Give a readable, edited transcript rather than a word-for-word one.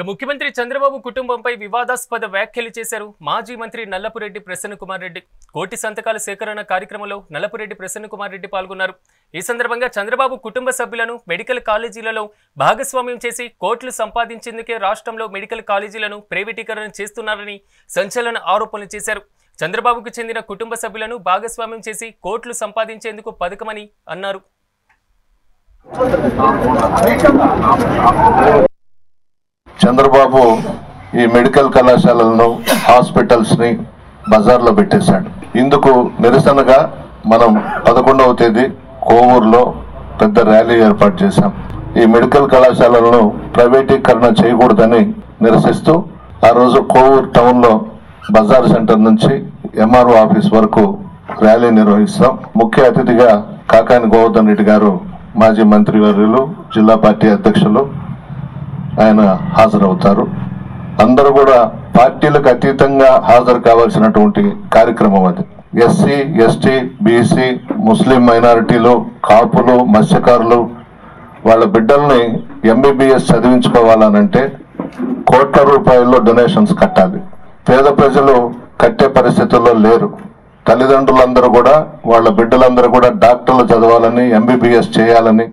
ముఖ్యమంత్రి చంద్రబాబు కుటుంబంపై వివాదాస్పద వ్యాఖ్యలు చేశారు మాజీ మంత్రి నల్లపురెడ్డి ప్రసన్నకుమార్ రెడ్డి. కోటి సంతకాల సేకరణ కార్యక్రమంలో నల్లపురెడ్డి ప్రసన్నకుమార్ రెడ్డి పాల్గొన్నారు. ఈ సందర్భంగా చంద్రబాబు కుటుంబ సభ్యులను మెడికల్ కాలేజీలలో భాగస్వామ్యం చేసి కోట్లు సంపాదించేందుకే రాష్ట్రంలో మెడికల్ కాలేజీలను ప్రైవేటీకరణ చేస్తున్నారని సంచలన ఆరోపణలు చేశారు. చంద్రబాబుకు చెందిన కుటుంబ సభ్యులను భాగస్వామ్యం చేసి కోట్లు సంపాదించేందుకు పథకమని అన్నారు. చంద్రబాబు ఈ మెడికల్ కళాశాలలను హాస్పిటల్స్ ని బజార్లో పెట్టేశాడు. ఇందుకు నిరసనగా మనం 11వ తేదీ కోవూరులో పెద్ద ర్యాలీ ఏర్పాటు చేశాం. ఈ మెడికల్ కళాశాలలను ప్రైవేటీకరణ చేయకూడదని నిరసిస్తూ ఆ రోజు కోవూరు టౌన్లో బజార్ సెంటర్ నుంచి ఎంఆర్ఓ ఆఫీస్ వరకు ర్యాలీ నిర్వహిస్తాం. ముఖ్య అతిథిగా కాకాని గోవర్ధన్ రెడ్డి గారు, మాజీ మంత్రివర్యులు, జిల్లా పార్టీ అధ్యక్షులు ఆయన హాజరవుతారు. అందరూ కూడా పార్టీలకు అతీతంగా హాజరు కావాల్సినటువంటి కార్యక్రమం అది. ఎస్సీ, ఎస్టీ, బీసీ, ముస్లిం మైనారిటీలు, కాపులు, మత్స్యకారులు వాళ్ళ బిడ్డల్ని ఎంబీబీఎస్ చదివించుకోవాలనంటే కోట్ల రూపాయల్లో డొనేషన్స్ కట్టాలి. పేద ప్రజలు కట్టే పరిస్థితుల్లో లేరు. తల్లిదండ్రులందరూ కూడా వాళ్ళ బిడ్డలందరూ కూడా డాక్టర్లు చదవాలని, ఎంబీబీఎస్ చేయాలని